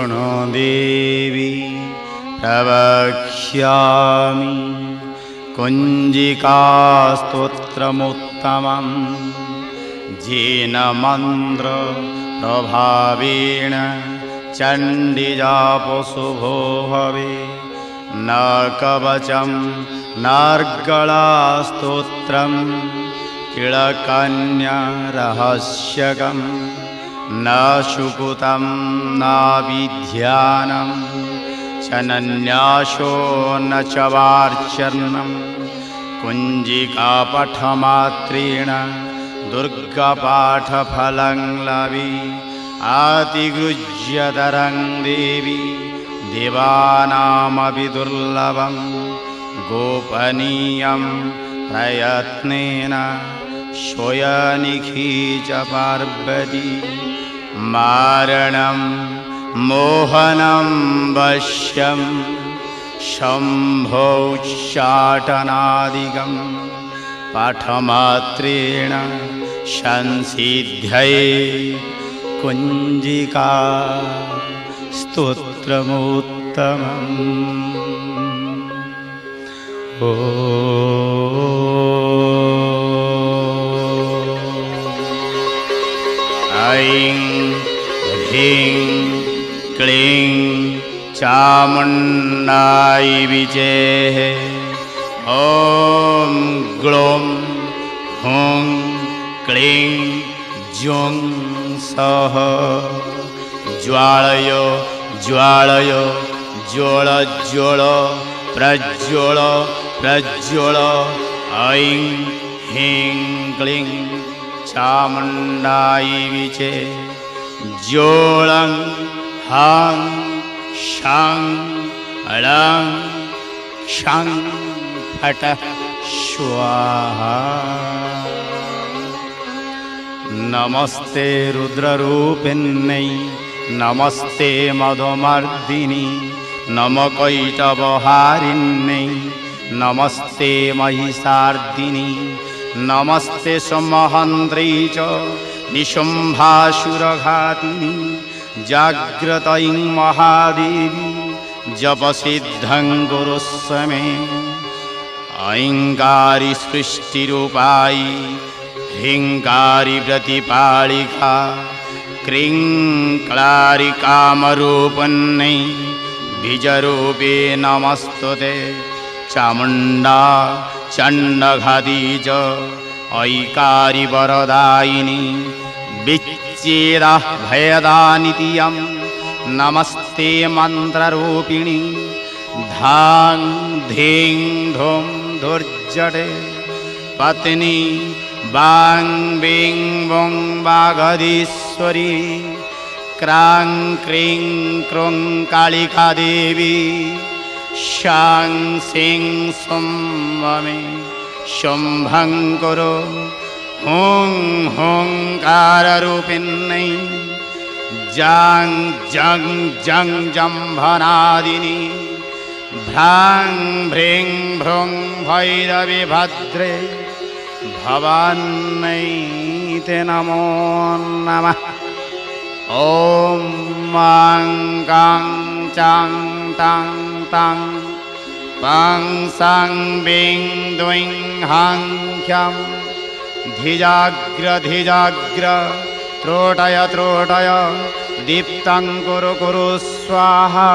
शृणु देवी प्रवक्ष्यामि कुञ्जिकास्तोत्रमुत्तमं येन मन्त्र प्रभावेण चण्डीजापशुभो भवे न कवचं नार्गलास्तोत्रं किळकन्यरहस्यकं न शुकुतं नाभिध्यानं च नन्यासो न च वार्चनं कुञ्जिकापठमात्रेण दुर्गापाठफलं लभे आतिगृह्यतरं देवी देवानामपि दुर्लभं गोपनीयं प्रयत्नेन स्वयनिखी च पार्वती मारणं मोहनं वश्यं शम्भोच्चाटनादिकं पाठमात्रेण संसिद्ध्यै कुञ्जिका स्तोत्रमुत्तमम् ऐं ह्रीं क्लीं चामुण्डाय विजेः ॐ ग्लौं हुं क्लीं जुं सः ज्वालय ज्वालय ज्वल ज्वल प्रज्वल प्रज्वल ऐं ह्रीं क्लीं चामुण्डाय विचे ज्वलं हां शां लं क्षं फट स्वाहा नमस्ते रुद्ररूपिण्यै नमस्ते मधुमर्दिनी नमो कैटभहारिण्यै नमस्ते महिषार्दिनी नमस्ते सोमहन्त्रै च निशुम्भासुरघातिनी जाग्रत ऐं महादेवी जपसिद्धं गुरुस्व मे ऐङ्कारी सृष्टिरूपायि ह्रीङ्कारी प्रतिपालिका क्रीं क्लारि कामरूपिण्यै बीजरूपे नमस्तुते चामुण्डा चण्डघाती च ऐकारी वरदायिनी विच्छेदः भयदानित्यं नमस्ते मन्त्ररूपिणी धां धीं धूं धुर्जटे पत्नी बां बीं बुं वागधीश्वरी क्रां क्रीं क्रूं कालिका देवी शां सीं सुं वमे शुम्भं कुरु हुं हुंकाररूपिण्यै जां जं जं जम्भनादिनी भ्रां भ्रीं भ्रूं भैरवी भद्रे भवान्यै ते नमो नमः ॐ मां गां चां तां तां पां सां बीं द्वैं हां ख्यं धिजाग्र धिजाग्र त्रोटय त्रोटय दीप्तं कुरु कुरु स्वाहा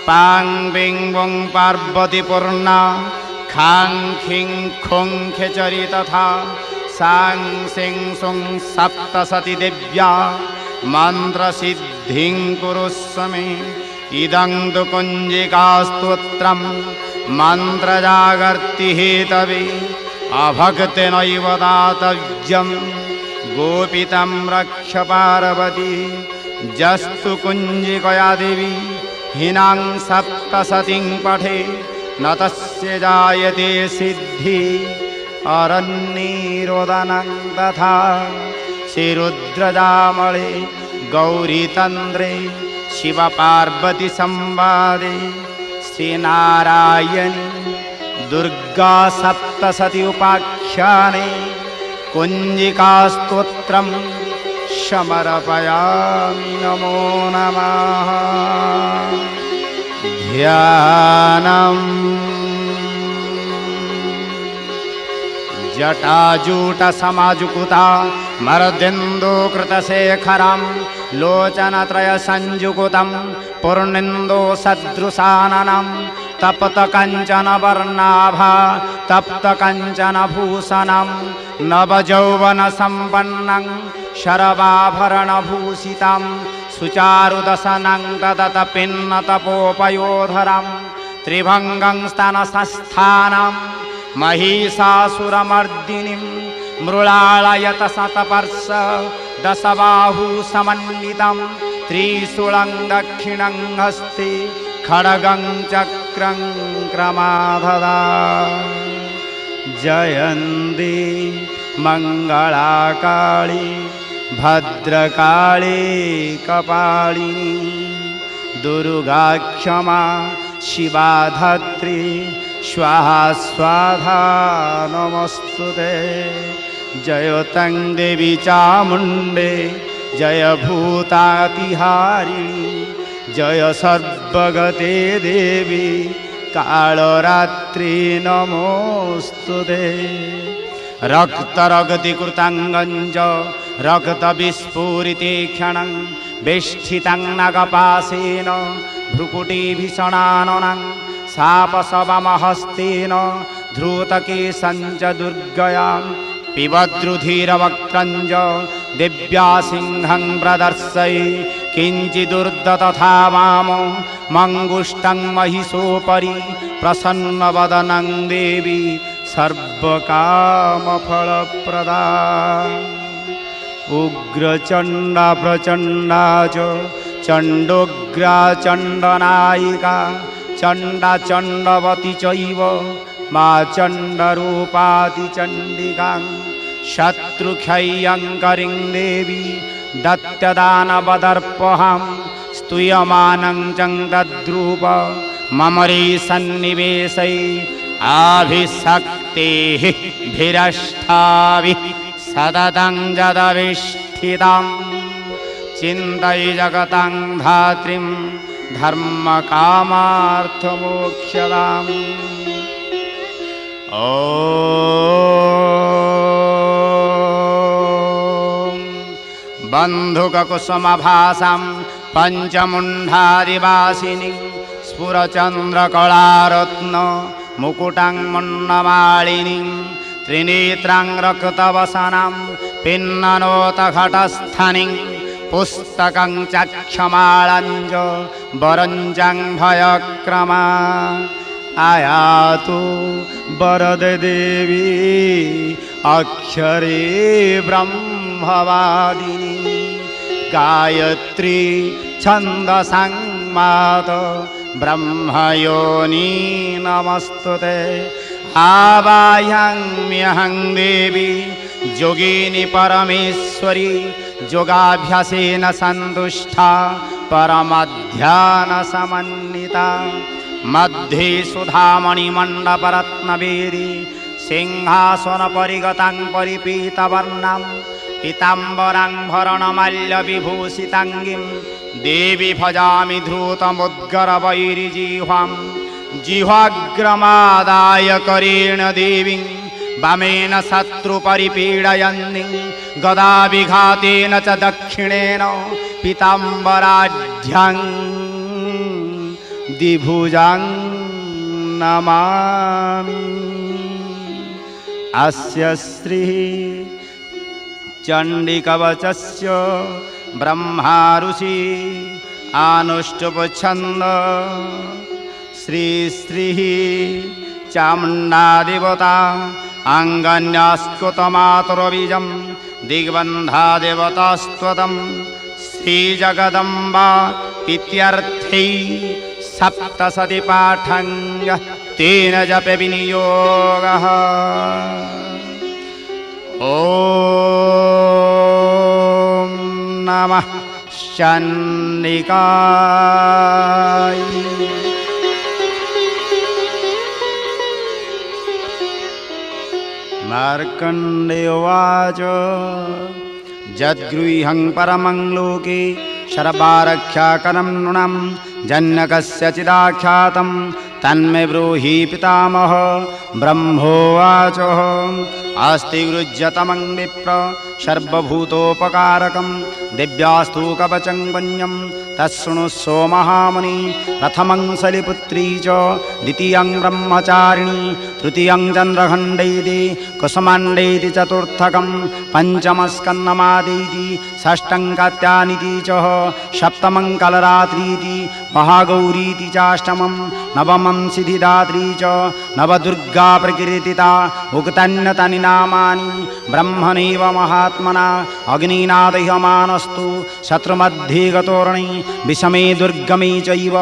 पां बीं बुं पार्वतीपूर्णा खां खिं खुं खेचरी तथा सां सिं सुं सप्तशती देव्या मन्त्रसिद्धिं कुरुस्व मे इदं तु कुञ्जिकास्तोत्रं मन्त्रजागर्तिहेतवे अभक्तेनैव दातव्यं गोपितं रक्ष पार्वती जस्तु कुञ्जिकया देवी हीनां सप्तशतीं पठे न तस्य जायते सिद्धि अरण्यरोदनं तथा श्रीरुद्रजामळे गौरीतन्द्रे शिवपार्वती संवादे श्रीनारायणी दुर्गा सप्तशती उपाख्याने कुञ्जिकास्तोत्रं समर्पयामि नमो नमः ध्यानम् जटाजूटसमाजुकुता मर्देन्दुकृतशेखरं लोचनत्रयसंयुकुतं पूर्णेन्दुसदृशाननं तप्तकञ्चनवर्णाभा तप्तकञ्चनभूषणं नवयौवनसम्पन्नं शरवाभरणभूषितं सुचारुदशनं तदतपिन्नतपोपयोधरं त्रिभङ्गं स्तनसंस्थानं महिषासुरमर्दिनीं मृळालयत शतपर्ष दशबाहुसमन्वितं त्रिशूलं दक्षिणं हस्ते खड्गं चक्रं क्रमाधदा जयन्ती मङ्गलाकाली भद्रकाली कपालिनी दुर्गा क्षमा शिवा धत्री स्वाहा स्वाधा नमस्तुते जय तं देवी चामुण्डे जय भूतातिहारिणी जय सर्वगते देवी कालरात्रि नमोस्तुते रक्तरगतिकृताङ्गञ्च रक्तविस्फुरिते क्षणं वेष्ठितं नागपाशेन भ्रुकुटिभीषणाननं शापशवमहस्तेन धृतकेशं च दुर्गयां पिबद्रुधिरवक्त्रं च दिव्या सिंहं प्रदर्शय किञ्चिदुर्दतथा वाम मङ्गुष्टं महिषोपरि प्रसन्नवदनं देवी सर्वकामफलप्रदा उग्रचण्डा प्रचण्डा च चण्डोग्रा चण्डनायिका चण्डा चण्डवती चैव मा चण्डरूपातिचण्डिकां शत्रुक्षय्यङ्करीं देवी दत्यदानवदर्पहां स्तूयमानं चं तद्रूप ममरी सन्निवेशै आभिशक्तेः भिरष्टाभिः सततं जदविष्ठितां चिन्तय जगतं धात्रीं धर्मकामार्थमोक्षदाम् ॐ बन्धुककुसुमभासां पञ्चमुण्डादिवासिनीं स्फुरचन्द्रकलारत्न मुकुटां मुण्डमालिनीं त्रिनेत्रां रक्तवसनां पिन्ननोतघटस्थानीं पुस्तकं चक्षमालं च वरञ्चं भयक्रमा आयातु वरदे देवी अक्षरे ब्रह्मवादिनी गायत्री छन्दसं मात ब्रह्मयोनी नमस्तुते आवाहयाम्यहं देवी योगिनी परमेश्वरी योगाभ्यासेन सन्तुष्टा परमध्यानसमन्विता मध्ये सुधामणिमण्डपरत्नवेदी सिंहासनपरिगतां परिपीतवर्णां पीताम्बरां भरणमाल्यविभूषिताङ्गीं देवी भजामि धृतमुद्गरवैरिजिह्वां जिह्वाग्रमादाय करेण देवीं वामेन शत्रुपरिपीडयन्तीं गदाविघातेन च दक्षिणेन पीताम्बराढ्यां द्विभुजां नमामि अस्य श्री चण्डीकवचस्य ब्रह्मा ऋषि अनुष्टुप्छन्द श्री श्री चामुण्डा देवता अङ्गन्यास्कृतमातुरबीजं दिग्बन्धा देवतास्त्वतं श्रीजगदम्बा इत्यर्थे सप्तशती पाठं तेन जपे विनियोगः ॐ नमः चण्डिकाय मार्कण्डेय उवाच जद्गृह्यं परमं लोके शर्वारख्याकरं नृणां जन्यकस्यचिदाख्यातं तन्मे ब्रूहि पितामह ब्रह्मोवाच अस्ति गृह्यतमं विप्र सर्वभूतोपकारकं दिव्यास्तु कवचं वन्यं तत्शृणुस्व महामुनि प्रथमं शलिपुत्री च द्वितीयं ब्रह्मचारिणी तृतीयं चन्द्रखण्डैति कुसुमाण्डैति चतुर्थकं पञ्चमस्कन्नमादैति षष्ठं कात्यायनीति च सप्तमं कलरात्रीति महागौरीति चाष्टमं नवमं सिद्धिदात्री च नवदुर्गा प्रकीर्तिता उक्तान्यतानि नामानि ब्रह्मणैव महात्मना अग्निनादह्यमानस्तु शत्रुमध्ये गतोर्णि विषमे दुर्गमे चैव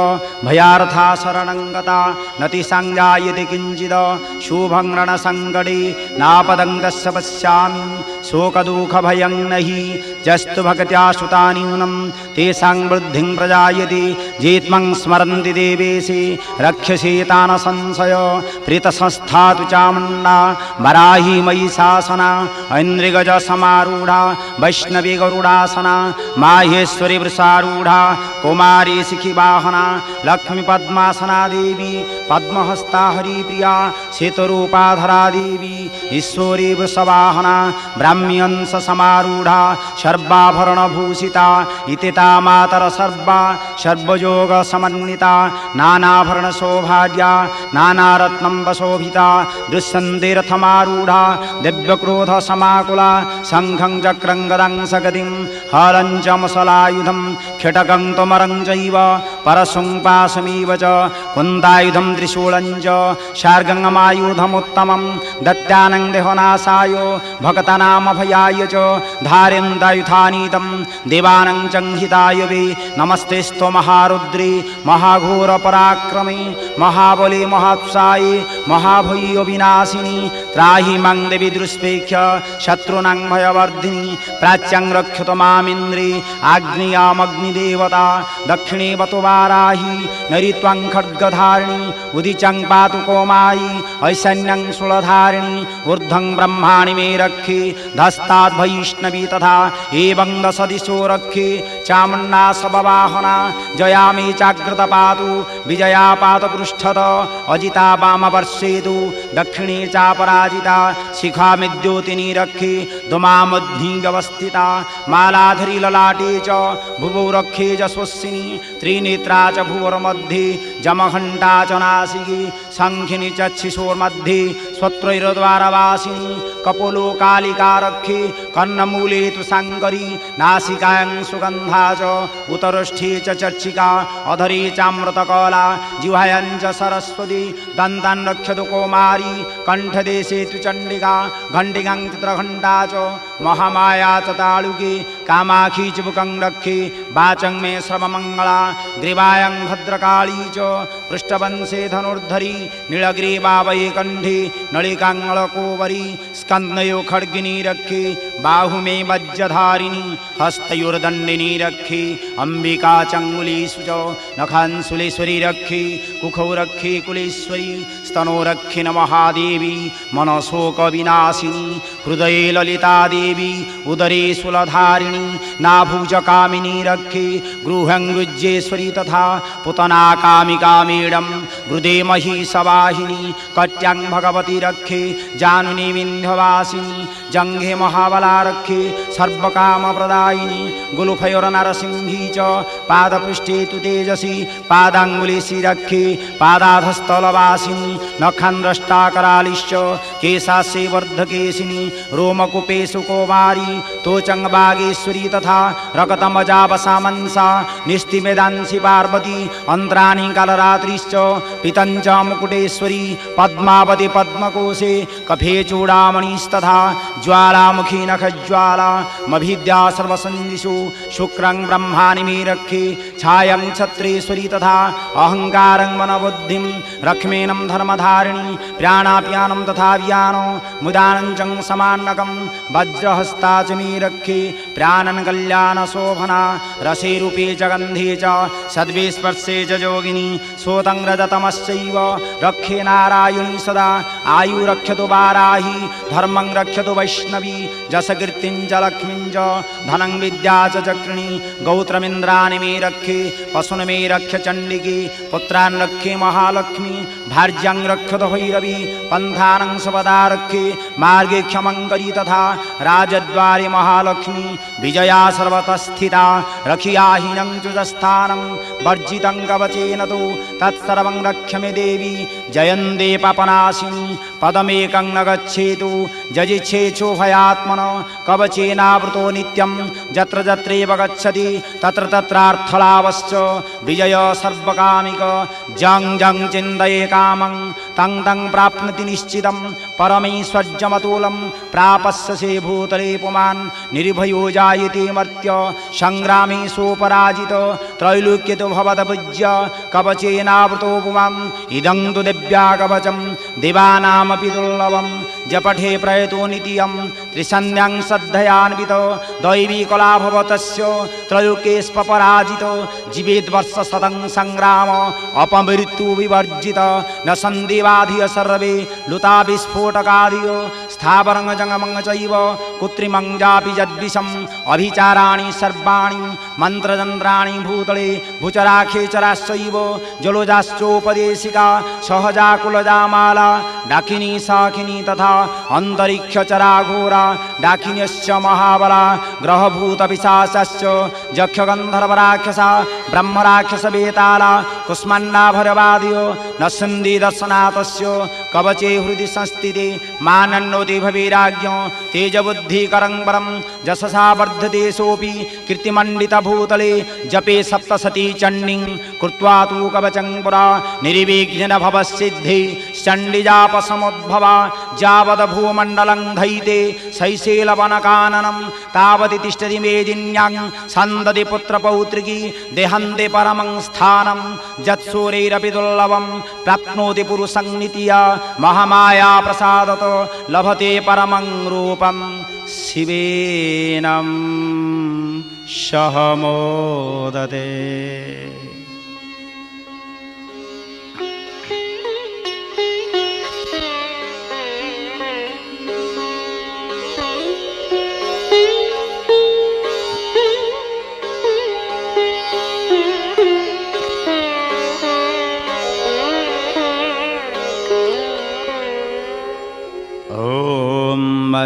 भयार्था शरणं गता नति संजायते किञ्चित् शुभं रणसङ्कटे नापदं तस्य पश्यामि शोकदुःखभयं नहि जस्तु भक्त्या श्रुता न्यूनं तेषां वृद्धिं प्रजायते ये त्वं स्मरन्ति देवेशे रक्ष्यसे तान् संशय प्रीतसंस्था तु चामुण्डा वराही मयि शासना ऐन्द्रिगज समारूढा वैष्णवी गरुडासना माहेश्वरी वृषारूढा कुमारी शिखिवाहना लक्ष्मी पद्मासना देवी पद्महस्ता हरिप्रिया शेतरूपाधरा देवी ईश्वरी वृषवाहना ब्राह्म्यंश समारूढ़ा सर्वाभरणभूषिता इतिता मातर सर्वा सर्वयोग समन्विता नानाभरण सौभाग्या नानारत्नं वशोभिता दृश्यन्ते रथमारूढ़ा दिव्यक्रोध समाकुला शंखं चक्रं गदं सकदिं हलं च मुसलायुधं खिटकं तुमरं चैव परशुं पाशमिव च कुन्दायुधं त्रिशूलं च शार्गङ्गमायुधमुत्तमं दत्तानं देहनाशाय भक्तानामभयाय च धारयन्तायुधानीतं देवानं चंहिताय वे नमस्तेस्तु महारुद्रे महाघोरपराक्रमे महाबले महात्साये महाभय्य विनाशिनी त्राहि मां देवी दुष्पेक्ष्य शत्रूणां भयवर्धिनी प्राच्यं रक्षतु मामिन्द्रे आग्नेयामग्निदेवता दक्षिणे वतु वाराही नरित्वां खड्गधारिणी उदिचं पातु कौमारी ऐशन्यं शूलधारिणी ऊर्ध्वं ब्रह्माणि मे रक्षे धस्ताद् वैष्णवी तथा एवं दश दिशो रक्षे चामुण्डा सबवाहना जया मे चाग्रत पातु विजया पातु पृष्ठत अजिता वामवर्षेतु दक्षिणे चापराजिता शिखा मे द्योतिनी रक्षे दुमामध्निगवस्थिता मालाधरी ललाटे च भुवौ रक्षे यशस्विनी त्रिनेत्रा च भुवोर्मध्ये जमघण्टा च नासिके शङ्खिनी च शिशोर्मध्ये स्वत्रैर्द्वारवासिनी कपोलो कालिका रक्षे कर्णमूले तु शाङ्करी नासिकायां सुगन्धा च उतरोष्ठे च चर्चिका अधरे चामृतकला जिह्वायां च सरस्वती दन्तान् रक्षतु कौमारी कण्ठदेशे तु चण्डिका घण्टिकां चित्रघण्टा च महामाया च तालुके कामाक्षी च बुकं रक्षे वाचं मे सर्वमङ्गला ग्रीवायां भद्रकाली च पृष्ठवंशे धनुर्धरी नीलग्रीवा वैकण्ठे नलिकाङ्गलकोवरी स्कन्धयो खड्गिनी रक्षे बाहु मे वज्रधारिणी हस्तयोर्दण्डिनी रक्षे अम्बिका चङ्गुलीषु च नखांशूलेश्वरी रक्षे कुखौ रक्षे कुलेश्वरी स्तनो रक्षे न महादेवी मनशोकविनाशिनी हृदये ललिता देवी उदरे शूलधारिणी नाभुजकामिनी रक्षे गृहं गृज्येश्वरी तथा पुतना कामिकामेडं हृदे महिषवाहिनी कट्यां भगवती रक्षे जानुनी विन्ध्यवासिनी जङ्घे महाबला रक्षे सर्वकामप्रदायिनी गुलुफयोर्नरसिंही च पादपृष्ठे तु तेजसी पादाङ्गुलीषि रक्षे पादाधस्थलवासिनी नखान्द्रष्टाकरालिश्च केशास्ये वर्धकेशिनी रोमकुपेषु कौमारी तोचं बागेश्वरी तथा रकतमजावसामंसा निस्तिमेदांसि पार्वती अन्त्राणि कालरात्रिश्च पीतञ्च मुकुटेश्वरी पद्मावती पद्मकोशे कफे चूडामणिस्तथा ज्वालामुखी नखज्वाला मभिद्या सर्वसन्दिषु शुक्रं ब्रह्माणि मे रक्षे छायं क्षत्रेश्वरी तथा अहङ्कारं मनबुद्धिं रक्ष्मेनं धर्मधारिणी प्राणाप्यानं तथा कल्याणो मुदानञ्चं समान्नकं वज्रहस्ता च मे रक्षे प्राणन कल्याण शोभना रसेरूपे च गन्धे च सद्वे स्पर्शे च जोगिनी सोतं रजतमश्चैव रक्षे नारायणी सदा आयु रक्षतु वाराही धर्मं रक्षतु वैष्णवी जसकीर्तिं च लक्ष्मीं च धनं विद्या च चक्रिणी गौत्रमिन्द्राणि मे रक्षे पशून् मे रक्ष चण्डिके पुत्रान् रक्षे महालक्ष्मी भार्यां रक्षतु भैरवी पन्थानं सपदा रक्षे मार्गे क्षमङ्करी तथा राजद्वारे महालक्ष्मी विजया सर्वतः स्थिता रक्षियाहीनं चुजस्थानं वर्जितं कवचेन तु तत्सर्वं रक्ष मे देवी जयन्ते पापनाशिनी पदमेकं न गच्छेतु जजिच्छेच्छोभयात्मनो कवचेनावृतो नित्यं यत्र यत्रैव गच्छति तत्र तत्रार्थलाभश्च विजय सर्वकामिक जं जं चिन्तये कामं तं तं प्राप्नोति निश्चितं परमैश्वर्यमतुलं प्रापस्यसे भूतले पुमान् निर्भयो जायते मर्त्य संग्रामे सोपराजितो त्रैलोक्यतो भवदभुज्य कवचेनावृतो पुमान् इदं तु दिव्या कवचं देवानामपि दुर्लभं जपठे प्रयतो नित्यं त्रिसन्ध्यां श्रद्धयान्वितो दैवी कला भवतस्य त्रैलोक्येष्वपराजितो जीवेद्वर्षशतं संग्राम अपमृत्यु विवर्जित न सन्देवाधिय सर्वे लुता विस्फोटकाधियो स्थावरं जङ्गमं चैव कृत्रिमं जापि यद्विषम् अभिचाराणि सर्वाणि मन्त्रतन्त्राणि भूतले भूचराखेचराश्चैव जलोजाश्चोपदेशिका सहजाकुलजामाला डाकिनी शाकिनी तथा अन्तरिक्षचराघोरा डाकिन्यश्च महाबला ग्रहभूतपिशाचश्च यक्षगन्धर्वराक्षसा ब्रह्मराक्षसवेताला कुष्माण्डाभरवादयो न सन्धिदर्शनाथस्य कवचे हृदि संस्थिते मानन्नोति भवैराग्यो तेजबुद्धिकरं परं यशसा वर्धते सोऽपि कीर्तिमण्डितभूतले जपे सप्तशती चण्डीं कृत्वा तु कवचं पुरा निर्विघ्नेन भवसिद्धि चण्डिजापसमुद्भवा यावद्भूमण्डलं धैते शैशेलवनकाननं तावति तिष्ठति मेदिन्यां सन्दति पुत्रपौत्रिकी देहन्ते परमं स्थानं यत्सूरैरपि दुर्लभं प्राप्नोति पुरुषं नित्या महामाया प्रसादतो लभते परमं रूपं शिवेनं सह मोदते।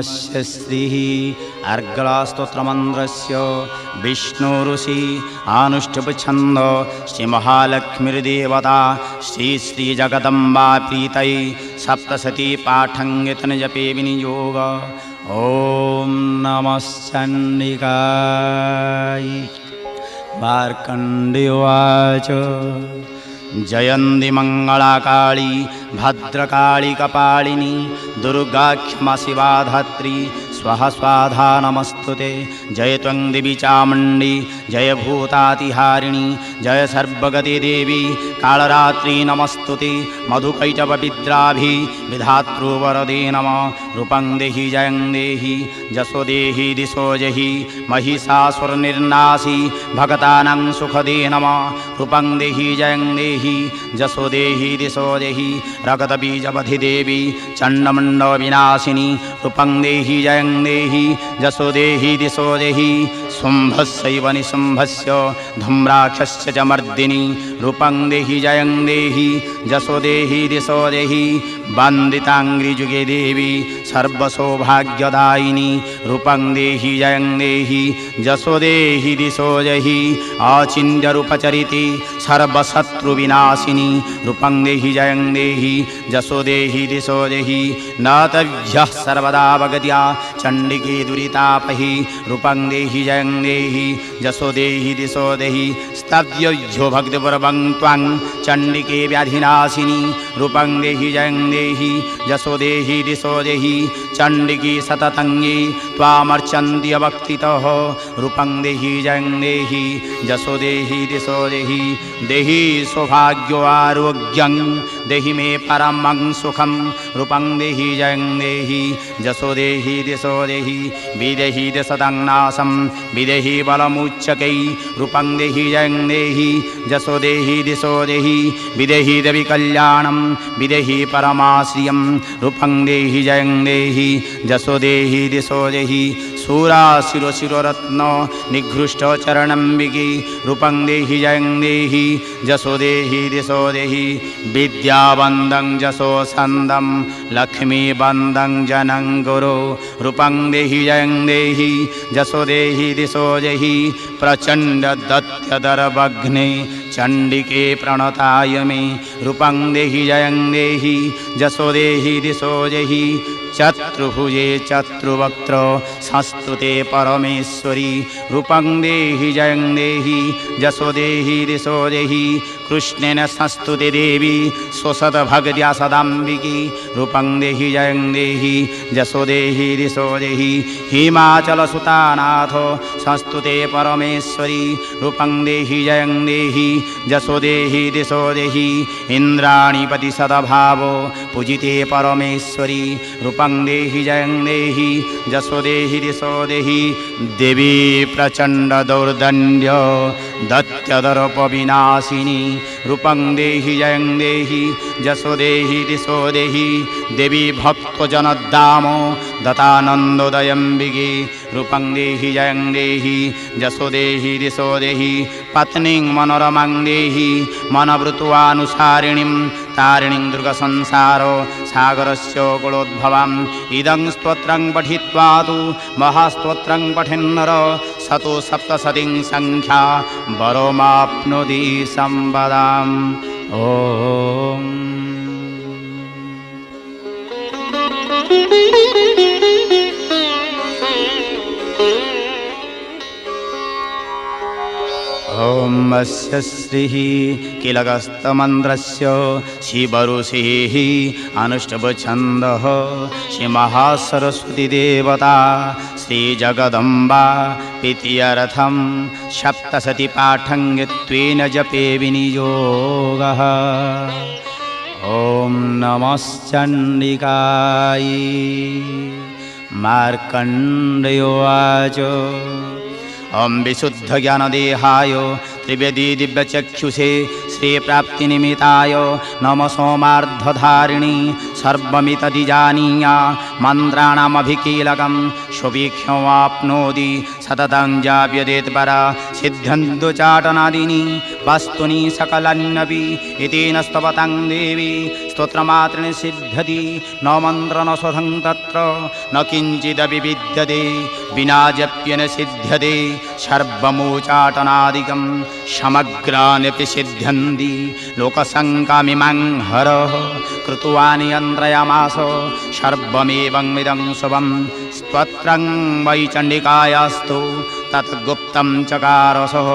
स्य श्रीः अर्गलास्तोत्रमन्त्रस्य विष्णुऋषि अनुष्टुप्छन्द श्रीमहालक्ष्मीर्देवता श्रीजगदम्बा प्रीतये सप्तशती पाठं यतनजपे विनियोग। ॐ नमः चण्डिकाय। मार्कण्डेयोवाच जयन्ति मङ्गलाकाली भद्रकाली कपालिनी दुर्गा क्षमा शिवा धात्री स्वः स्वाधा नमस्तुते। जय त्वं देवी चामुण्डी जय भूतातिहारिणी जय सर्वगति देवी कालरात्रि नमस्तुते। मधुकैटवविद्राभि विधातृवरदे नमः। रूपं देहि जयं देहि जसो देहि दिशो जहि महिषासुरनिर्नाशि भगतानां सुखदे नमः। रूपं देहि जयं देहि जसो देहि दिशो देहि रगतबीजवधि देवी चण्डमुण्डविनाशिनी। रूपं देहि जयं देहि जसो देहि दिशो देहि शुम्भस्यैव निशुम्भस्य धूम्राक्षस्य च मर्दिनी। रूपं देहि जयं देहि जसो देहि दिशो देहि वन्दिताङ्घ्रियुगे देवी सर्वसौभाग्यदायिनी। रूपं देहि जयं देहि जसो देहि दिशो देहि अचिन्त्यरूपचरिते सर्वशत्रुविनाशिनी। रूपं देहि जयं देहि जसो देहि दिशो देहि नातभ्यः सर्वदा भगत्या चण्डिके दुरितापहि। रूपं देहि जयं देहि जसो देहि दिशो देहि स्तव्यो भक्तिपूर्वं त्वां चण्डिके व्याधिनाशिनी। रूपं देहि जयं देहि जसो देहि दिशो देहि चण्डिके सततं ये त्वामर्चन्ति अभक्तितः। रूपं देहि जयं देहि जसो देहि दिशो देहि देहि सौभाग्यो आरोग्यं देहि मे परमं सुखं रूपं देहि जयं देहि जसो देहि दिशो देहि विदेहि दिशतं नाशं विदेहि बलमुच्चकै रूपं देहि जयं देहि जसो देहि दिशो देहि विदेहि देवि कल्याणं विदेहि परमाश्रियं रूपं देहि जयं देहि जसो देहि दिशो देहि सूरा शिरो शिरोरत्न निघृष्ट चरणंबिकी रूपं देहि जयं देहि जसो देहि दिशो देहि विद्यावन्दं जसो सन्दं लक्ष्मीवन्दं जनं गुरो रूपं देहि जयं देहि जसो देहि दिशो देहि प्रचण्ड दत्यदरवघ्ने चण्डिके प्रणताय मे रूपं देहि जयं देहि जसो देहि दिशो देहि चतुर्भुजे चतुर्वक्त्र संस्तुते परमेश्वरी रूपं देहि जयं देहि जसो देहि दिशो देहि कृष्णेन संस्तुते देवी स्वसद्भक्त्या सदाम्बिकी रूपं देहि जयं देहि जसो देहि दिशो देहि हिमाचलसुतानाथ संस्तुते परमेश्वरी रूपं देहि जयं देहि जसो देहि दिशो देहि इन्द्राणीपति सदभावो पूजिते परमेश्वरी रूपं देहि जयं देहि जसो देहि दिशो देहि देवी प्रचण्ड दौर्दण्ड्य दत्यदर्पविनाशिनी रूपं देहि जयं देहि जसो देहि दिशो देहि देवी भक्तजनदामो दतानन्दोदयम्बिके रूपं देहि जयं देहि जसो देहि दिशो देहि पत्नीं मनोरमां देहि मनवृत्वानुसारिणीं तारिणीं दुर्गसंसारो सागरस्य कुलोद्भवाम् इदं स्तोत्रं पठित्वा तु महास्तोत्रं पठेन्नर सतो सप्तशतीं संख्या वरमाप्नोति संपदाम् ॐ ॐ अस्य श्रीः किलकस्तमन्त्रस्य शिवऋषिः अनुष्टुप्छन्दः श्रीमहासरस्वतीदेवता श्रीजगदम्बा प्रीत्यर्थं सप्तशतीपाठं त्वेन जपे विनियोगः ॐ नमश्चण्डिकाय मार्कण्डेयोवाच ॐ विशुद्धज्ञानदेहाय त्रिवेदी दिव्यचक्षुषे श्रीप्राप्तिनिमित्ताय नमः सोमार्धधारिणी सर्वमितदिजानीया मन्त्राणामभिकीलकं सुवीक्ष्यमाप्नोति सततं जाप्यतेत्परा सिद्ध्यन्तु चाटनादीनि वस्तूनि सकलान्यपि एतेन स्तवतं देवी स्तोत्रमात्रेण सिद्ध्यति न मन्त्र न शोधं तत्र न किञ्चिदपि विद्यते विना जप्येन सिद्ध्यते सर्वमुचाटनादिकं समग्राण्यपि सिद्ध्यन्ति लोकसङ्कामिमां हरः कृतवानि यन्त्रयामास सर्वमेवमिदं शुभं स्तोत्रं वै चण्डिकायास्तु तत्गुप्तं चकारसः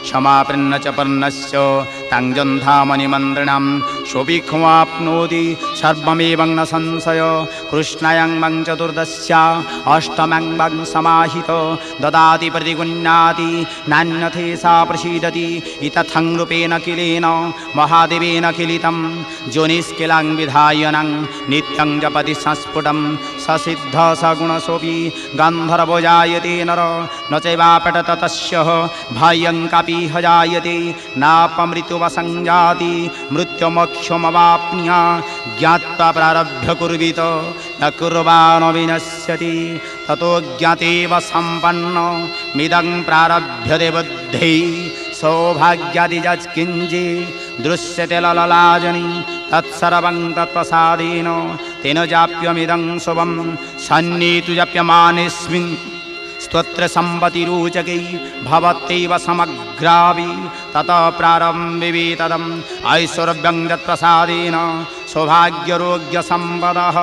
समापन्न च पर्णस्य ताञ्जन्धामनिमन्त्रणं सुभिक्षमाप्नोति सर्वमेवं न संशय कृष्णायां वं चतुर्दश्या अष्टमं वं समाहित ददाति प्रतिगुण्याति नान्यथेषा प्रसीदति इत्थं रूपेण किलेन महादेवेन किलितं जोनिष्किलां विधायनं नित्यं जपति संस्फुटं ससिद्ध सगुणसोऽपि गन्धर्वो जायते नर न चैवापटत तस्य भयं कापि जायते नापमृत्युवसंजाति मृत्युमोक्षमवाप्नुया ज्ञात्वा प्रारभ्य कुर्वीत न कुर्वाणो विनश्यति ततो ज्ञातेव सम्पन्न मिदं प्रारभ्यते बुद्धि सौभाग्यादिजत्किञ्चि दृश्यते लललाजनि तत्सर्वं तत्प्रसादेन तेन जाप्यमिदं शुभं सन्नीतु जप्यमानेऽस्मिन् स्तोत्र संपत्तिरूचकै भवत्यैव समग्रावि ततः प्रारम्भिवि तदम् ऐश्वर्यं यत्प्रसादेन सौभाग्यरोग्यसम्पदः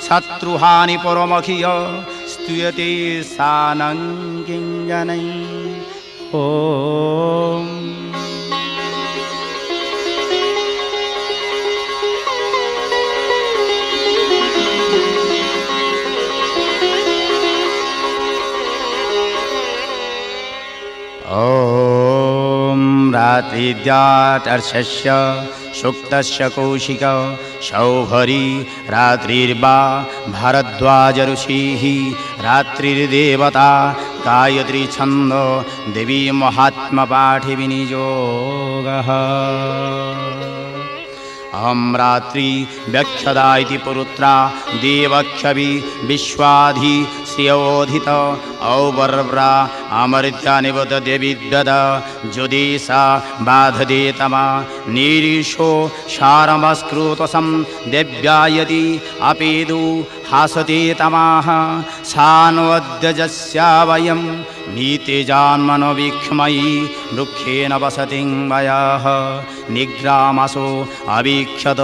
शत्रुहानि पुरमुखीय स्तूयते सानं किञ्जनैः ॐ ॐ रात्रिद्यातर्षस्य सुक्तस्य कौशिक शौभरी रात्रिर्वा भारद्वाज ऋषिः रात्रिर्देवता गायत्री छंद देवी महात्मपाठि विनियोगः अहं रात्रि व्याख्यदा इति पुरुत्रा देवक्षवि विश्वाधि श्रियोधित औवर्व्रा अमृत्या निवत देविद्वद ज्योतिषा बाधदे तमा निरीशो शारमस्कृतसं देव्यायति अपेदु हासते तमाः सान्वद्यजस्या वयं नीतिजान्मनोवीक्षमयी वृक्षेण वसतिं वयः निग्रामसो अवीक्षत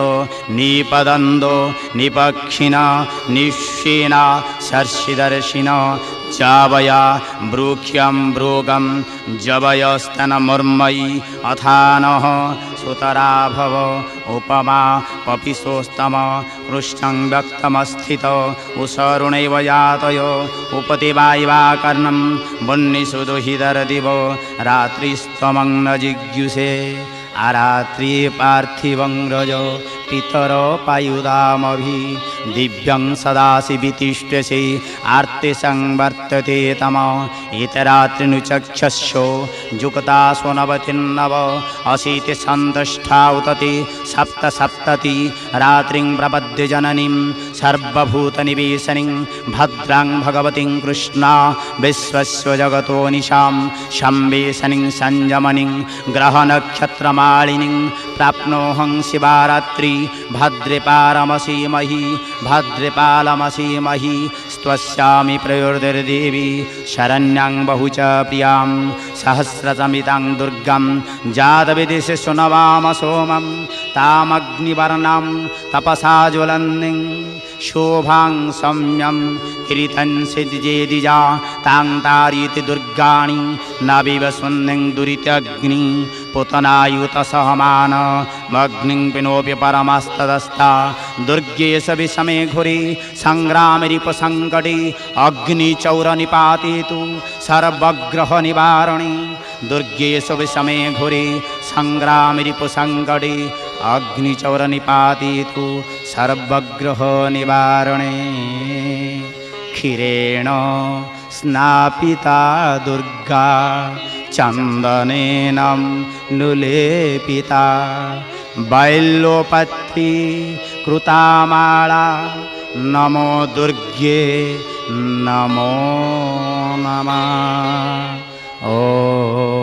निपदन्दो निपक्षिणा निश्येना सर्षिदर्शिना जावया ब्रूख्यं ब्रूगं जवयस्तनमुर्मयी अथानः सुतरा भव उपमा पपिसोस्तम पृष्ठं व्यक्तमस्थित उसरुणैव यातय उपतिवायवा कर्णं वह्निसुदुहितरदिव रात्रिस्तमं न जिज्ञुषे आरात्रि पार्थिवं रज पितर पायुदामभि दिव्यं सदासि वितिष्ठसे आर्ते संवर्तते तम इतरात्रिनुचक्षस्यो जुक्तासो नवतिर्नव अशीति सन्तष्ठा उतते सप्त सप्तति रात्रिं प्रपद्य जननीं सर्वभूतनिवेशनीं भद्रां भगवतीं कृष्णा विश्वस्य जगतो निशां संवेशनीं संयमनीं ग्रहनक्षत्रमालिनीं प्राप्नोऽहं शिवारात्रि भद्रपालमसीमहि भद्रपालमसीमहि स्तस्यामि प्रयोर्देवी शरण्यां बहुच प्रियां सहस्रसमितां दुर्गां जातविदिशे सुनवाम सोमं तामग्निवर्णां तपसा ज्वलन्तीं शोभां सम्यं किरीटं सिद्धिजेदिजा तां तारीति दुर्गाणि नविव सुन्निं दुरितग्नि पुतनायुतसहमान मग्निं पिनोऽपि परमस्तदस्ता दुर्गे सविषमे घोरे संग्रामे रिपसङ्कटे अग्निचौरनिपातेतु सर्वग्रहनिवारणे दुर्गे सविषमे घोरे संग्रामे रिपसङ्कटे अग्निचौरनिपातेतु सर्वग्रहनिवारणे क्षीरेण स्नापिता दुर्गा चन्दनेन नुलेपिता बैल्योपत्री कृतामाला नमो दुर्गे नमो नमः ॐ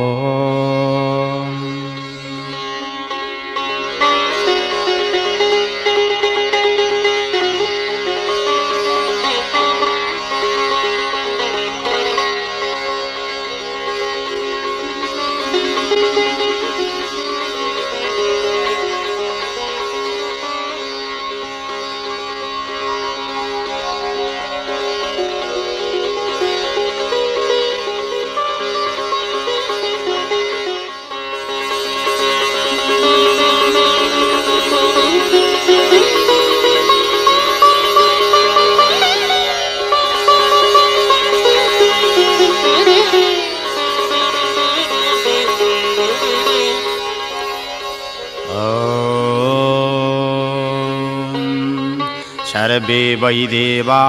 सर्वे वै देवा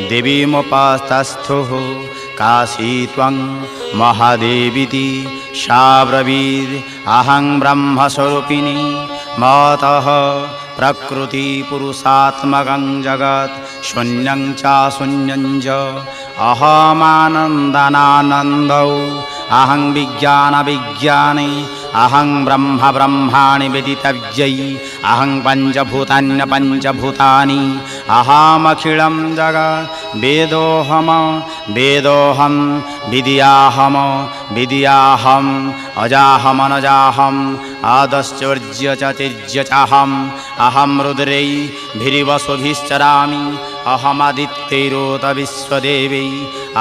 देवीमुपास्तस्थुः काशी त्वं महादेवीति सा ब्रवीद् अहं ब्रह्मस्वरूपिणी मतः प्रकृतिपुरुषात्मकं जगत् शून्यं च शून्यं च अहमानन्दनानन्दौ अहं विज्ञानविज्ञाने अहं ब्रह्म ब्रह्माणि वेदितव्यै अहं पञ्चभूतान्यपञ्चभूतानि अहमखिलं जगत् वेदोऽहं वेदोऽहं विद्याहं विद्याहम् अजाहमनजाहम् आदश्चोर्ज्य च त्यज्य चाहम् अहं रुद्रैर्भिरिवसुभिश्चरामि अहमादित्यैरोत विश्वदेवै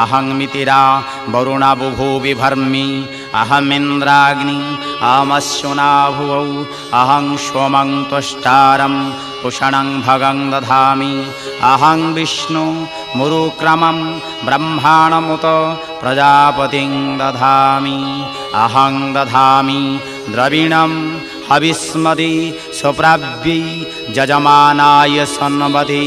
अहं मितिरा वरुणा बुभुविभर्मि अहमिन्द्राग्नि अहमश्वना भुवौ अहं सोमं त्वष्टारं पुषणं भगं दधामि अहं विष्णु मुरुक्रमं ब्रह्माणमुत प्रजापतिं दधामि अहं दधामि द्रविणं हविस्मति सुप्राव्यै यजमानाय सन्मति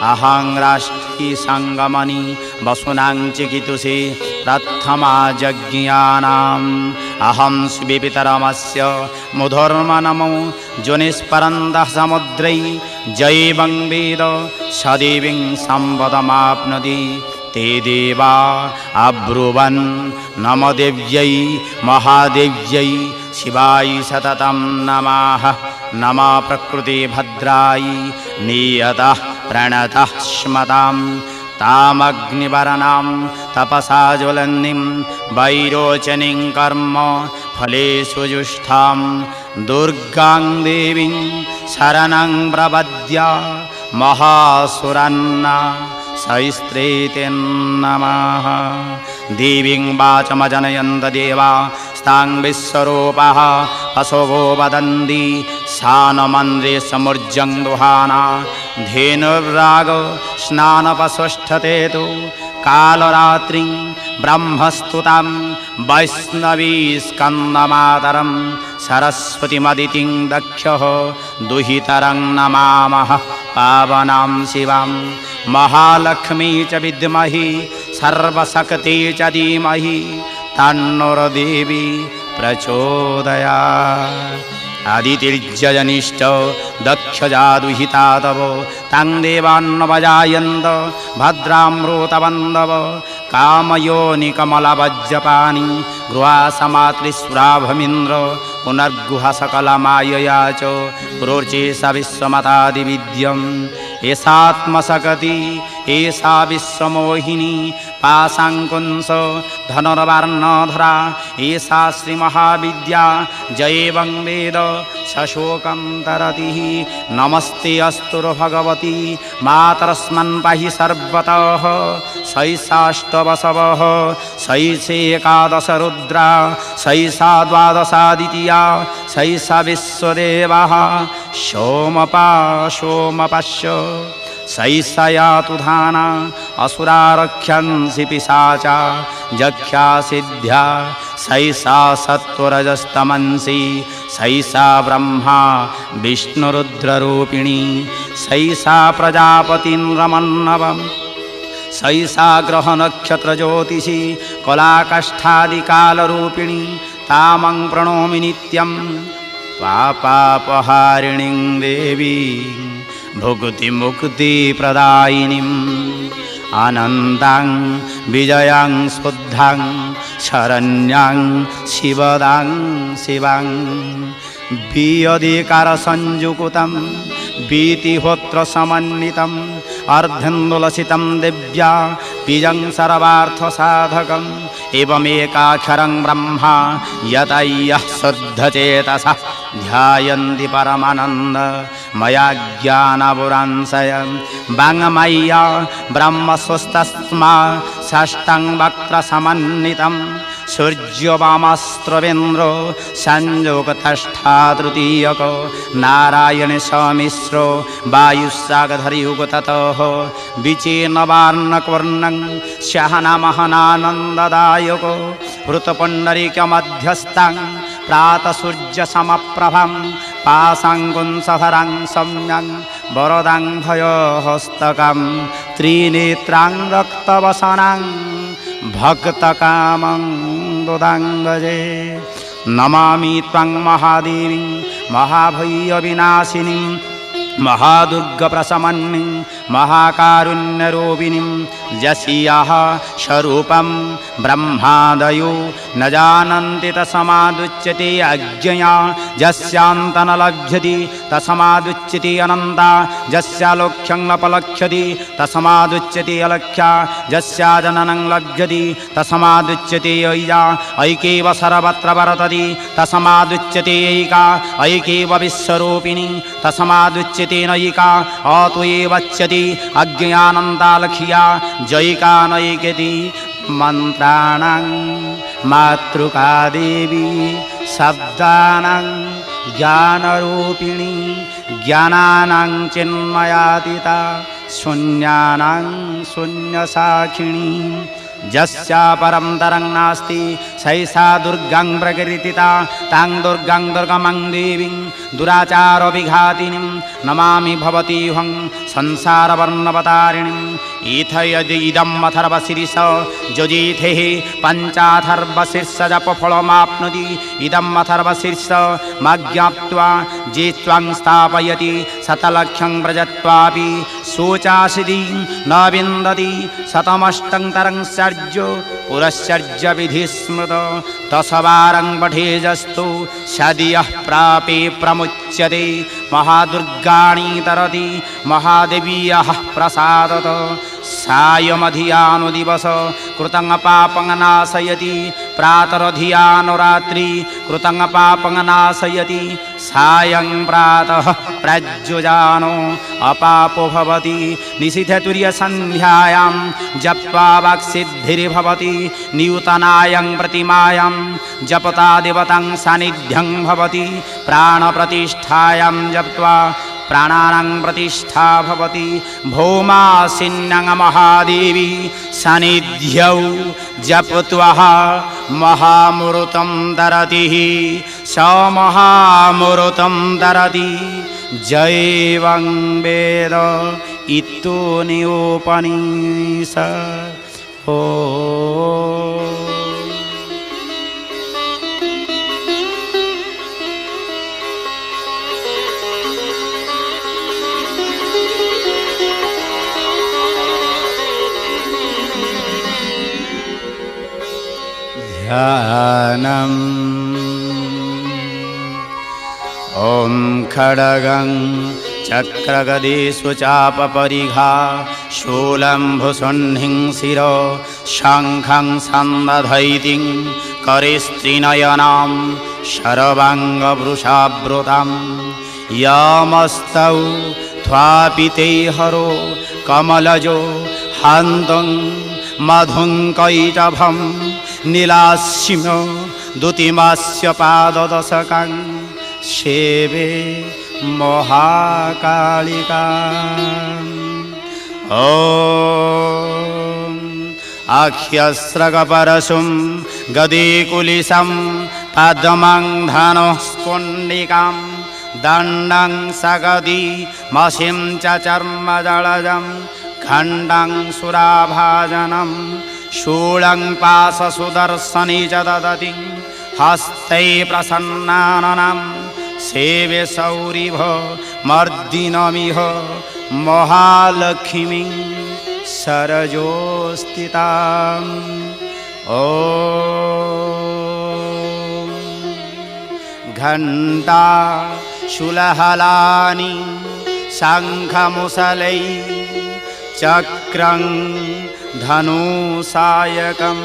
अहं राष्ट्री संगमनि वसुनां चिकितुषे प्रथमा यज्ञानाम् अहं शिविपितरमस्य मुधर्मनमो जोनिस्परन्दः समुद्रै जैवं वेद सदेवीं सम्पदमाप्नोति ते देवा अब्रुवन् नमदेव्यै महादेव्यै शिवाय सततं नमः नमः प्रकृतिभद्राय नियतः प्रणतः स्मतां तामग्निवरणां तपसा ज्वलन्नीं वैरोचनीं कर्म फलेषु जुष्टां दुर्गां देवीं शरणं प्रपद्य महासुरान्ना सैस्त्रीते नमः देवीं वाचमजनयन्त देवा स्तां विश्वरूपः पशवो वदन्ति सानमन्द्रे समूर्जं दुहाना धेनुर्राग स्नानपसुष्ठते तु कालरात्रिं ब्रह्मस्तुतां वैष्णवी स्कन्दमातरं सरस्वतीमदितिं दक्षः दुहितरं नमामः पावनां शिवां महालक्ष्मी च विद्महि सर्वशक्ति च धीमहि तन्नो देवी प्रचोदयात् आदितिर्जनिष्ठ दक्षजादुहिता तव तं देवान्नवजायन्त भद्रामृतवन्दव कामयोनिकमलवज्रपाणि गृहासमातृस्राभमिन्द्र पुनर्गुहसकलमायया च प्रोचे स विश्वमतादिविद्यम् एषात्मशक्ति एषा विश्वमोहिनी पाशाङ्कुंस धनुर्वर्णधरा एषा श्रीमहाविद्या जैवं वेद सशोकं तरति नमस्ते अस्तु भगवती मातरस्मन् पाहि सर्वतः सैषाष्टवसवः सैषेकादश रुद्रा सैषा द्वादशादित्या सैषा विश्वदेवः सोमपा सोमपश्य सैषयातु धाना असुरारक्ष्यंसि पिशाचा जख्या सिद्ध्या सैषा सत्वरजस्तमंसि सैषा ब्रह्मा विष्णुरुद्ररूपिणी सैषा प्रजापतिन्रमन्नवम् सैषा ग्रहनक्षत्रज्योतिषी कलाकाष्ठादिकालरूपिणी तामं प्रणोमि नित्यं पापापहारिणीं देवी भुक्तिमुक्तिप्रदायिनीम् अनन्तां विजयां शुद्धां शरण्यां शिवदां शिवां वियधिकारसंयुक्तं वीतिहोत्रसमन्वितम् अर्धन्दुलसितं दिव्या बीजं सर्वार्थसाधकम् एवमेकाक्षरं ब्रह्मा यतयः शुद्धचेतसः ध्यायन्ति परमानन्द मया ज्ञानपुरांशयं वाङ्मय्या ब्रह्मस्वस्तस्मा षष्ठं वक्त्रसमन्वितं सूर्यवामस्त्रवेन्द्रो संयोगतष्ठा तृतीयक नारायण समिश्रो वायुस्सागधरयुगततः विचेर्णवार्णकवर्णं सहनमहनानन्ददायक वृतपुण्डरीकमध्यस्थं प्रातसूर्यसमप्रभं पाशाङ्कुशधरं सम्यं वरदां भयहस्तकं त्रिनेत्रां रक्तवसनां भक्तकामं दुदाङ्गजे नमामि त्वं महादेवीं महाभयविनाशिनीं महादुर्गप्रशमनीं महाकारुण्यरूपिणीं यस्याः स्वरूपं ब्रह्मादयो न जानन्ति तस्मादुच्यते अज्ञया यस्यान्तं न लभ्यते तस्मादुच्यते अनन्ता यस्यालोक्यं नोपलक्ष्यते तस्मादुच्यते अलक्ष्या यस्या जननं लभ्यते तस्मादुच्यते ऐया ऐकेव सर्वत्र वर्तते तस्मादुच्यते ऐका ऐकेव विश्वरूपिणी तस्मादुच्यते नैका अत्वैवच्यते अज्ञानन्तालक्ष्या जैका नैकेति मन्त्राणां मातृका देवी शब्दानां ज्ञानरूपिणी ज्ञानानां चिन्मयातीता शून्यानां शून्यसाक्षिणी यस्या परं तरं नास्ति सैषा दुर्गां प्रकीर्तिता तां दुर्गां दुर्गमां देवीं दुराचारविघातिनीं नमामि भवतीहं संसारवर्णवतारिणीम् इथ यदि इदम् अथर्वशीर्ष यजेथेः पञ्चाथर्वशीर्षजपफलमाप्नोति इदम् अथर्वशीर्ष माज्ञाप्त्वा जे त्वां स्थापयति शतलक्षं व्रजत्वापि शोचासिदि न विन्दति शतमष्टं सर्जो पुरस्सर्ज विधिस्मृत दशवारं पठेजस्तु सदियः प्रापे प्रमुच्यते महादुर्गाणि तरति महादेवीयः प्रसादत सायमधियानुदिवस कृतं पापं नाशयति प्रातरधियानुरात्रि कृतं पापं नाशयति सायं प्रातः प्रज्वजानो अपापो भवति निशिथतुर्यसन्ध्यायां जप्त्वा वाक्सिद्धिर्भवति नियुतनायं प्रतिमायां जपता देवतां सान्निध्यं भवति प्राणप्रतिष्ठायां जप्त्वा प्राणानां प्रतिष्ठा भवति भौमासिन्यां महादेवी सान्निध्यौ जप्त्वा महामूर्तं दरति स महामूर्तं दरति जैवं वेद इत्युपनिषत् ओ ध्यानम् ॐ खड्गं चक्रगदेषु चापपरिघा शूलम्भुसुह्निं शिरो शङ्खं सन्दधैतिं करेस्त्रिनयनां शरवाङ्गवृषावृतं यमस्तौ त्वापिते हरो कमलजो हान्तं मधुङ्कैटभं नीलास्यं दुतिमास्य पाददशकं सेवे महाकालिका ॐ आख्यस्रगपरशुं गदीकुलिशं पद्मं धनुष्कुण्डिकां दण्डं सगदी मसिं च चर्मजलजं खण्डं सुराभाजनं शूलं पाशसुदर्शनी च ददति हस्ते प्रसन्नाननं सेवे सौरिभ मर्दिनमिह महालक्ष्मीं सरजोस्थिताम् ॐ घण्टा शूलहलानि शङ्खमुसलै चक्रं धनुषायकं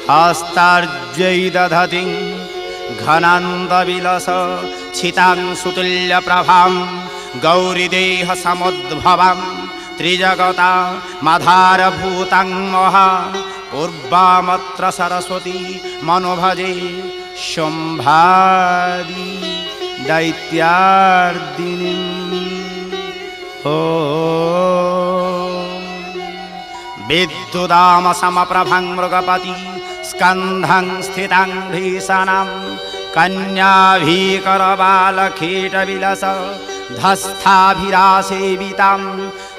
हस्तार्ज्यै दधति घनान्दविलस छितां सुतुल्यप्रभां गौरीदेहसमुद्भवं त्रिजगता मधारभूतं महा पूर्वामत्र सरस्वती मनोभजे शुम्भादि दैत्यार्दिनीम् ॐ विद्युदामसमप्रभं मृगपति स्कन्धं स्थितं भीषणं कन्याभीकरबालकीटविलस धस्थाभिरासेवितां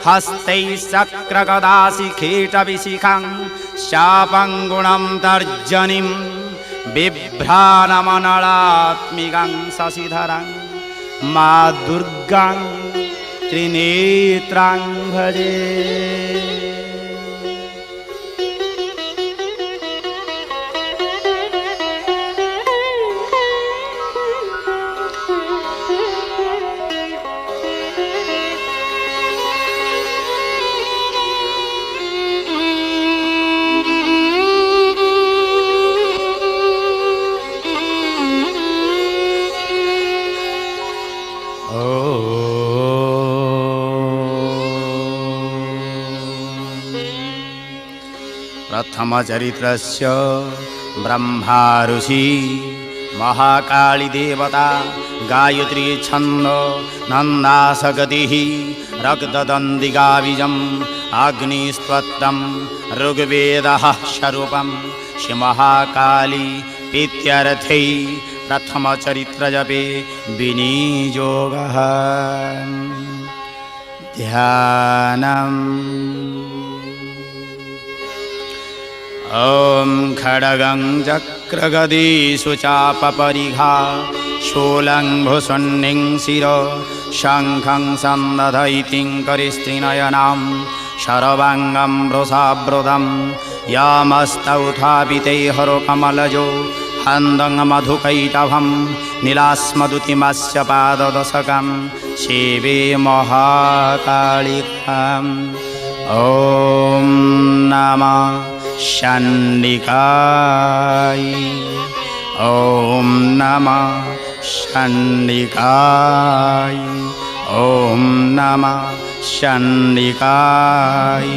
हस्तैश्चक्रगदाशिखीटविशिखां शापं गुणं तर्जनीं बिभ्राणमनलात्मिकां शशिधरां मा दुर्गां त्रिनेत्रां भजे। प्रथमचरित्रस्य ब्रह्मा ऋषि महाकाली देवता गायत्री छंद नंदासगतिः रक्तदंदिगाबीजम् अग्निस्तोत्रं ऋग्वेदः स्वरूपं श्री महाकाली प्रीत्यर्थे प्रथमचरित्रजपे विनियोगः ध्यानम्। ॐ खड्गं चक्रगदेषु चापपरिघा शूलं भुषुण्डिं शिरो शङ्खं सन्दधैतिं करिस्त्रिनयनां शरवाङ्गं वृषावृतं यामस्तौथापिते हरकमलजो हन्दं मधुकैटभं नीलास्मदुतिमस्य पाददशकं सेवे महाकालिकाम्। ॐ नमः चण्डिकाय। ॐ नमः चण्डिकाय। ॐ नमः चण्डिकाय।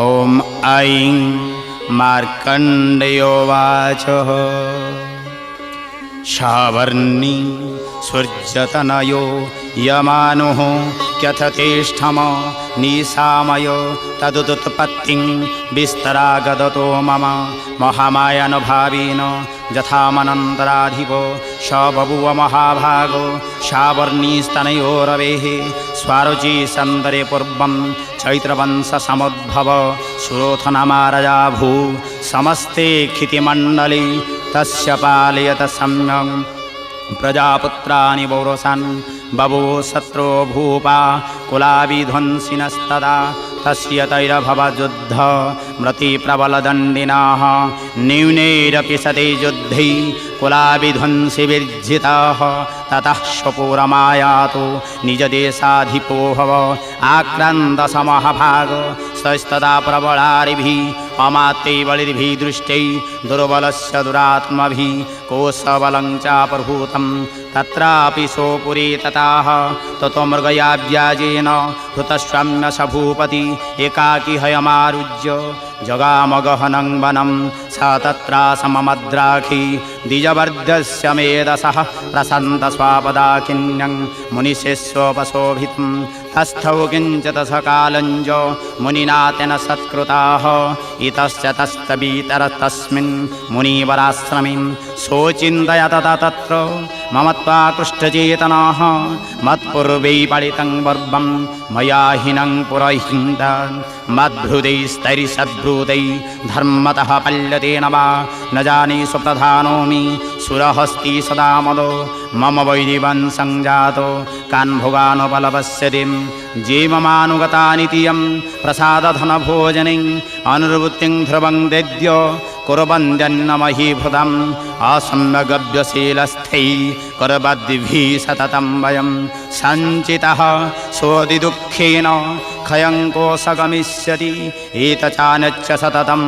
ॐ ऐं मार्कण्डेयोवाच शावर्णी सूर्यतनयो यमानुः क्यथतेष्ठम निशामय तदुत्पत्तिं विस्तरागदतो मम महामायानुभावेन यथामनन्तराधिपो स बभूव महाभागो शावर्णीस्तनयोरवेः स्वारुचि सन्दरे पूर्वं चैत्रवंशसमुद्भव सुरोथनमारजा भू समस्ते क्षितिमण्डले तस्य पालयत सम्यक् प्रजापुत्राणि पौरसान् बभूव शत्रो भूपा कुलाविध्वंसिनस्तदा तस्य तैरभवयुद्ध मृतिप्रबलदण्डिनः न्यूनैरपि सते युद्धे कुलाविध्वंसिविर्जितः ततः स्वपुरमायातो निजदेशाधिपो भव आक्रान्तः महाभाग सस्तदा प्रबलारिभिः अमात्यैर्बलिभिः दृष्टै दुर्बलस्य दुरात्मभिः कोशबलं चाप्रभूतं तत्रापि सोपुरे तताः ततो मृगया व्याजेन हृतस्वाम्य स भूपति एकाकी हयमारुज्य जगामगहनं वनं स तत्रासममद्राखी द्विजवर्धस्य मेधसः प्रशान्तस्वापदाकिन्यं मुनिशिष्योपशोभितं तस्थौ किञ्चित् सकालञ्ज मुनिना तेन सत्कृताः इतश्च तस्तवीतरस्तस्मिन् मुनिवराश्रमे सोचिन्तयत तत्र ममत्वाकृष्टचेतनाः मत्पूर्वै पठितं वर्वं मया हिनं पुरहिन्दा मद्भृतैस्तैर्सद्भृतै धर्मतः पल्यतेन वा न जाने स्वप्रधानोमि सुरहस्ति सदा मदो मम वैरिवंशं जातो कान्भोगानुपलपस्यति जीवमानुगतानि तियं प्रसादधनभोजने अनुर्वृत्तिं ध्रुवं दद्य कुर्वन्त्यन्नमहीभृतम् असम्यगव्यशीलस्थै कुर्वद्भिः सततं वयं सञ्चितः सोऽधिदुःखेन क्षयं कोशगमिष्यति एतचानच्च सततं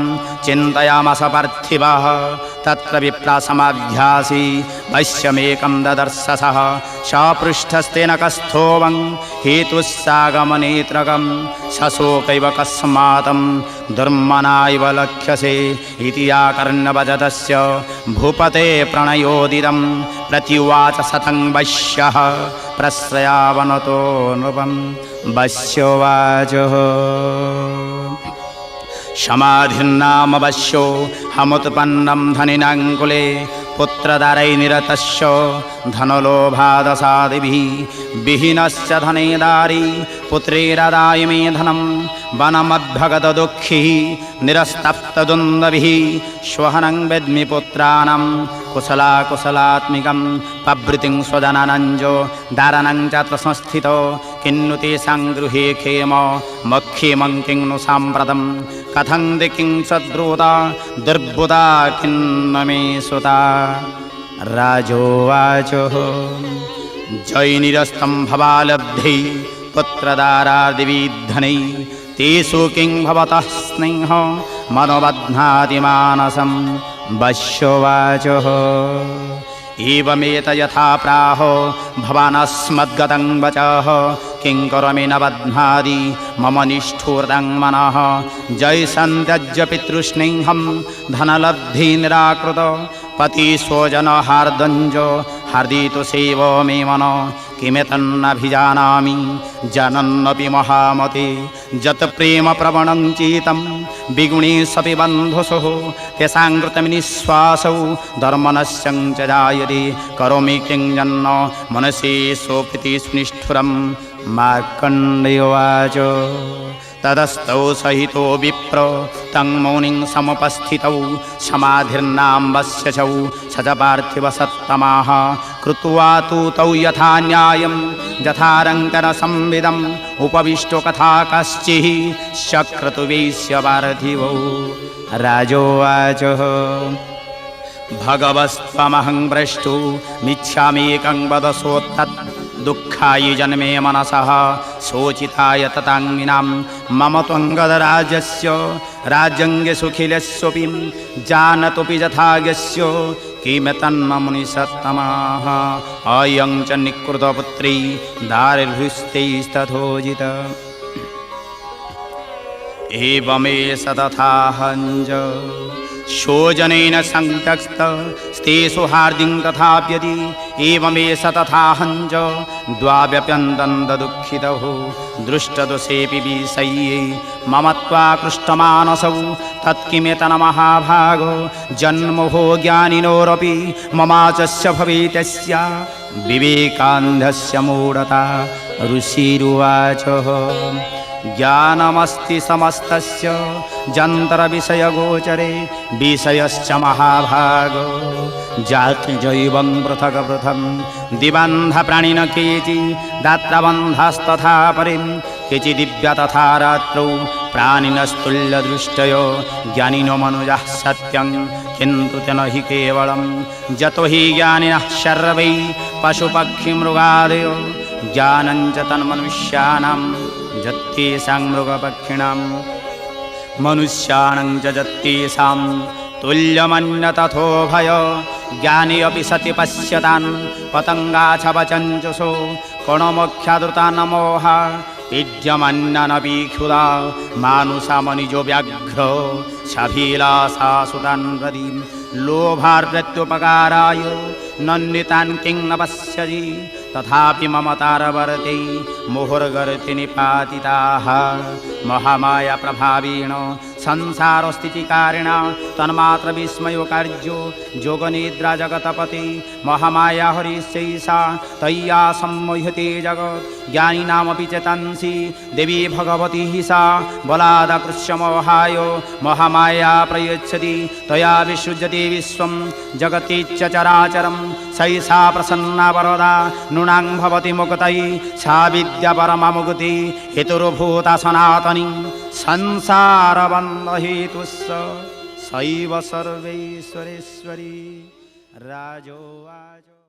चिन्तयामस पार्थिवः तत्र विप्रासमाभ्यासी वैश्यमेकं ददर्शसः सपृष्ठस्तेन कस्थोवं हेतुस्सागमनेत्रकं सशोकैव कस्मातं दुर्मनायव लक्ष्यसे इति आकर्ण्यवजतस्य भूपते प्रणयोदितं प्रत्युवाच सतं वैश्यः प्रश्रयावनतो नृपं वैश्योवाच समाधिर्नाम वश्यो हमुत्पन्नं धनिनां कुले पुत्रदारैर्निरतस्य धनलोभादसादिभिः विहीनश्च धने दारी पुत्रेरदाय मे धनं वनमद्भगतदुःखिः निरस्तप्तद्वन्द्वभिः श्वहनं वेद्मि पुत्राणां कुशलाकुशलात्मिकं प्रवृत्तिं स्वजननञ्जो दारणं चात्र संस्थितो किन्नु तेषां गृहे क्षेम मक्षेमं किं नु साम्प्रतं कथं दिकिं सद्ब्रूता दुर्बुधा किन्न मे सुता राजोवाच जयनिरस्तं भवालब्धै पुत्रदारादिविधनै तेषु किं भवतः स्नेह मनोबध्नाति मानसं वैश्योवाच एवमेत यथा प्राहो भवानस्मद्गतं वचः किङ्करोमि न बध्नादि मम निष्ठुरं मनः जयसन्त्यज्य पितृस्नेहं धनलब्धि निराकृत पतिस्वजनहार्दञ्ज हार्दितो सेव मे मन किमेतन्नभिजानामि जानन्नपि महामते यत् प्रेम प्रवणं चितं विगुणेष्वपि बन्धुषुः तेषां कृतं निःश्वासौ धर्मनश्चं च जायते करोमि किं जन्न मनसि सोऽपि सुनिष्ठुरं मार्कण्डेय उवाच तदस्तौ सहितो विप्र तं मौनिं समुपस्थितौ समाधिर्नाम्बस्य चौ स च पार्थिवसत्तमाः कृत्वा तु तौ यथा न्यायं यथारङ्कनसंविदम् उपविष्टो कथा कश्चिः शक्रतुवेश्य पार्थिवौ राजोवाच भगवस्त्वमहं भ्रष्टु मिच्छामीकं वदसोत्तत् दुःखाय जन्मे मनसः शोचिताय तताङ्गिनां मम त्वङ्गदराजस्य राज्यङ्गे सुखिलस्वपि जानतोऽपि यथाज्ञस्य किमेतन्म मुनिसत्तमाः अयं च निकृतपुत्री दारिर्हृष्टैस्तथोजित एवमेष तथाहञ्ज शोजनेन संत्यक्तेषु हार्दिं तथाप्यति एवमेष तथाहञ्ज द्वाव्यप्यन्तं दुःखितौ दृष्टदोषेऽपि विषये मम त्वाकृष्टमानसौ तत्किमेतन महाभागो जन्मो ज्ञानिनोरपि ममाचस्य भवेत्यस्य विवेकान्धस्य मूढता ऋषिरुवाच ज्ञानमस्ति समस्तस्य जन्तरविषयगोचरे विषयश्च महाभागो जातिजैवं पृथक् पृथक् दिबन्धप्राणिन केचि दात्रबन्धस्तथा परिं केचिदिव्य तथा रात्रौ प्राणिनस्तुल्यदृष्टयो ज्ञानिनो मनुजः सत्यं किन्तु तेन हि केवलं यतो हि ज्ञानिनः सर्वै पशुपक्षिमृगादयो ज्ञानं च तन्मनुष्याणां जत्तेषां मृगपक्षिणां मनुष्याणां च जत्तेषां तुल्यमन्यतथोभय ज्ञानी अपि सति पश्यतान् पतङ्गाच्छवचञ्चसो कोणमोक्षादृता नमोहा पीड्यमन्ननपि क्षुधा मानुषामनिजो व्याघ्र सभिलासासुतान् प्रति लोभार्प्रत्युपकाराय नन्दितान् किं न पश्यति तथापि ममतारवर्ते मुहुर्गर्ति निपातिताः महामाया प्रभावेण संसारस्थितिकारिणा तन्मात्र विस्मयो कार्यो जोगनिद्रा जगतपते महामाया हरिश्चैषा तय्या सम्मोह्यते जगत् ज्ञानिनामपि चेतंसि देवी भगवती हि सा बलादकृष्यमोहाय महामाया प्रयच्छति तया विसृज्यते विश्वं जगति च चराचरं सैषा प्रसन्ना वरदा नृणां भवति मुक्तये सा विद्या परममुक्ति हेतुर्भूता सनातनी संसारबन्धहेतुस्स सैव सर्वैश्वरेश्वरी राजोवाच।